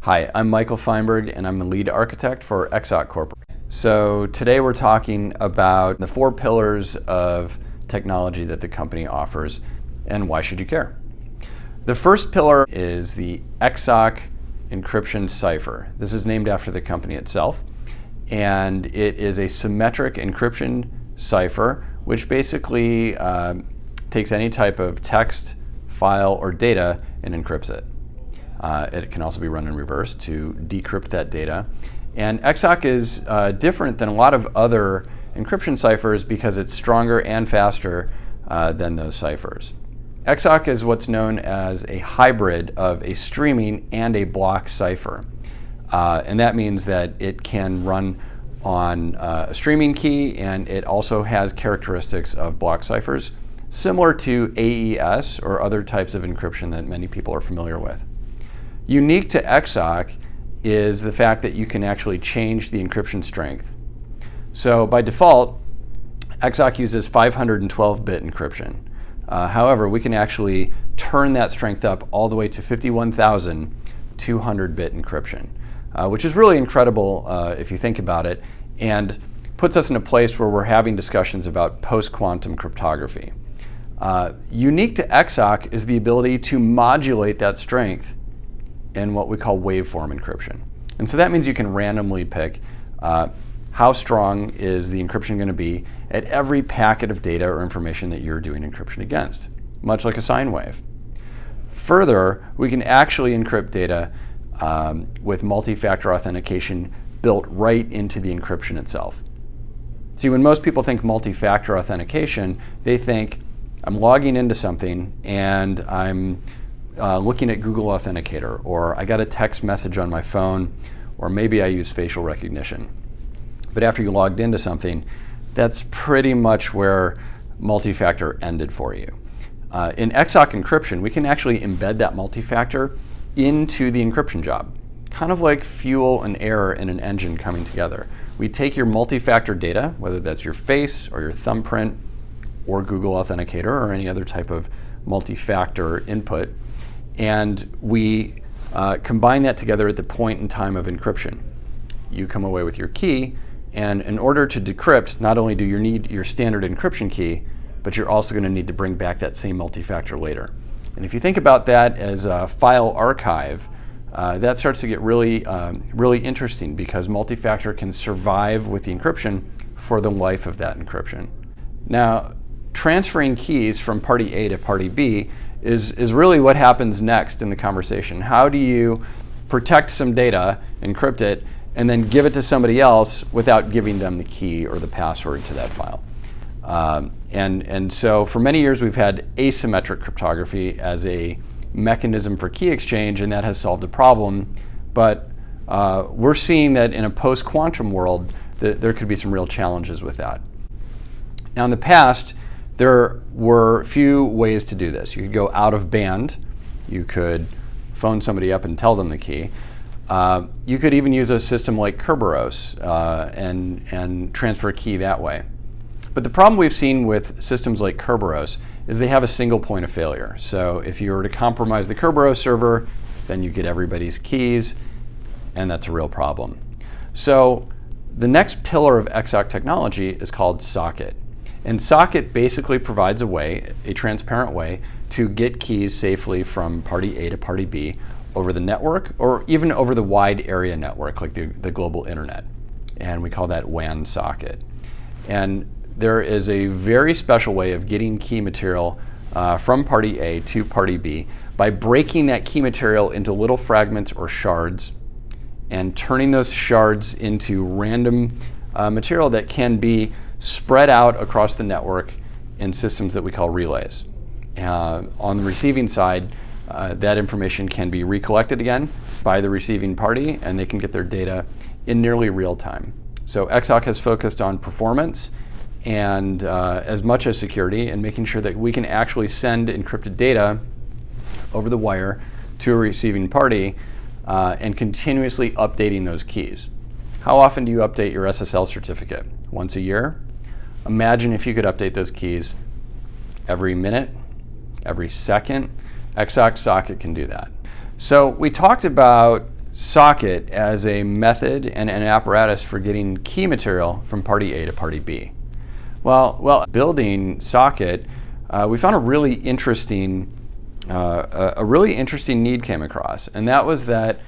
Hi, I'm Michael Feinberg and I'm the lead architect for XSOC CORP. So today we're talking about the 4 pillars of technology that the company offers and why should you care. The first pillar is the XSOC encryption cipher. This is named after the company itself, and it is a symmetric encryption cipher which basically takes any type of text, file, or data and encrypts it. It can also be run in reverse to decrypt that data. And XSOC is different than a lot of other encryption ciphers because it's stronger and faster than those ciphers. XSOC is what's known as a hybrid of a streaming and a block cipher. And that means that it can run on a streaming key, and it also has characteristics of block ciphers, similar to AES or other types of encryption that many people are familiar with. Unique to XSOC is the fact that you can actually change the encryption strength. So by default, XSOC uses 512-bit encryption. However, we can actually turn that strength up all the way to 51,200-bit encryption, which is really incredible if you think about it, and puts us in a place where we're having discussions about post-quantum cryptography. Unique to XSOC is the ability to modulate that strength in what we call waveform encryption. And so that means you can randomly pick how strong is the encryption going to be at every packet of data or information that you're doing encryption against, much like a sine wave. Further, we can actually encrypt data with multi-factor authentication built right into the encryption itself. See, when most people think multi-factor authentication, they think I'm logging into something and I'm looking at Google Authenticator, or I got a text message on my phone, or maybe I use facial recognition. But after you logged into something, that's pretty much where multi-factor ended for you. In XSOC encryption, we can actually embed that multi-factor into the encryption job, kind of like fuel and air in an engine coming together. We take your multi-factor data, whether that's your face or your thumbprint or Google Authenticator or any other type of multi-factor input, and we combine that together at the point in time of encryption. You come away with your key, and in order to decrypt, not only do you need your standard encryption key, but you're also going to need to bring back that same multi-factor later. And if you think about that as a file archive, that starts to get really interesting, because multi-factor can survive with the encryption for the life of that encryption. Now, transferring keys from party A to party B is really what happens next in the conversation. How do you protect some data, encrypt it, and then give it to somebody else without giving them the key or the password to that file? And so for many years we've had asymmetric cryptography as a mechanism for key exchange, and that has solved the problem. But we're seeing that in a post-quantum world that there could be some real challenges with that. Now, in the past, there were a few ways to do this. You could go out of band. You could phone somebody up and tell them the key. You could even use a system like Kerberos and transfer a key that way. But the problem we've seen with systems like Kerberos is they have a single point of failure. So if you were to compromise the Kerberos server, then you get everybody's keys, and that's a real problem. So the next pillar of XSOC technology is called Socket. And Socket basically provides a way, a transparent way, to get keys safely from party A to party B over the network, or even over the wide area network, like the global internet. And we call that WAN socket. And there is a very special way of getting key material from party A to party B by breaking that key material into little fragments or shards and turning those shards into random material that can be spread out across the network in systems that we call relays. On the receiving side, that information can be recollected again by the receiving party, and they can get their data in nearly real time. So XSOC has focused on performance and as much as security, and making sure that we can actually send encrypted data over the wire to a receiving party and continuously updating those keys. How often do you update your SSL certificate? Once a year? Imagine if you could update those keys every minute, every second. XSOC Socket can do that. So we talked about socket as a method and an apparatus for getting key material from party A to party B. Well, building socket, we found a really interesting need came across, and that was that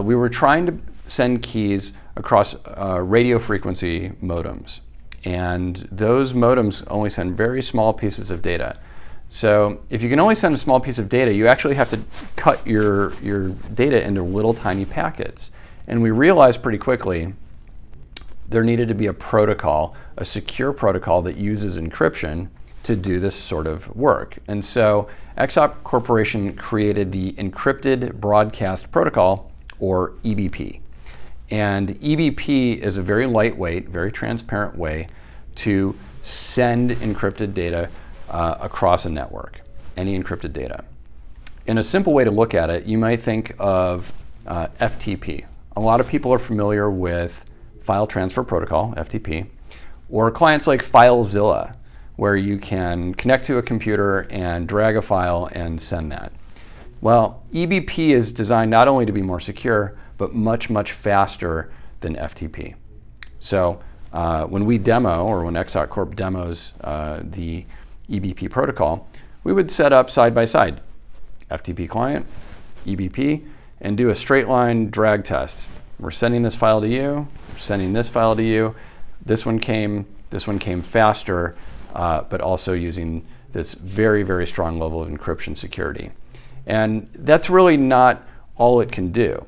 we were trying to send keys across radio frequency modems, and those modems only send very small pieces of data. So if you can only send a small piece of data, you actually have to cut your data into little tiny packets. And we realized pretty quickly there needed to be a protocol, a secure protocol that uses encryption to do this sort of work. And so XSOC Corporation created the Encrypted Broadcast Protocol, or EBP. And EBP is a very lightweight, very transparent way to send encrypted data across a network, any encrypted data. In a simple way to look at it, you might think of FTP. A lot of people are familiar with File Transfer Protocol, FTP, or clients like FileZilla, where you can connect to a computer and drag a file and send that. Well, EBP is designed not only to be more secure, but much, much faster than FTP. So when we demo, or when XSOC Corp demos the EBP protocol, we would set up side by side FTP client, EBP, and do a straight line drag test. We're sending this file to you, we're sending this file to you. This one came faster, but also using this very, very strong level of encryption security. And that's really not all it can do.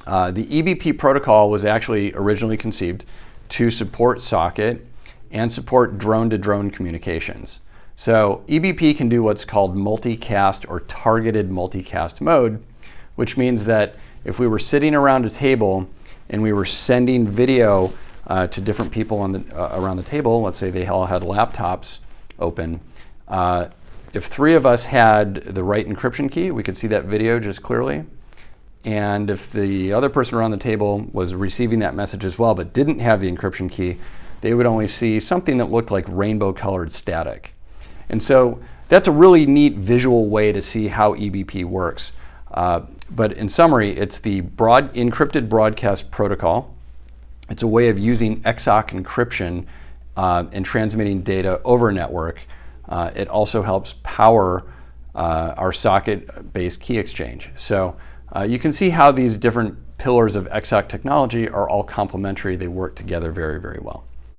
The EBP protocol was actually originally conceived to support socket and support drone-to-drone communications. So EBP can do what's called multicast or targeted multicast mode, which means that if we were sitting around a table and we were sending video to different people on around the table, let's say they all had laptops open, if three of us had the right encryption key, we could see that video just clearly. And if the other person around the table was receiving that message as well but didn't have the encryption key, they would only see something that looked like rainbow-colored static. And so that's a really neat visual way to see how EBP works. But in summary, it's the Encrypted Broadcast Protocol. It's a way of using XSOC encryption and transmitting data over a network. It also helps power our socket-based key exchange. So you can see how these different pillars of XSOC technology are all complementary. They work together very, very well.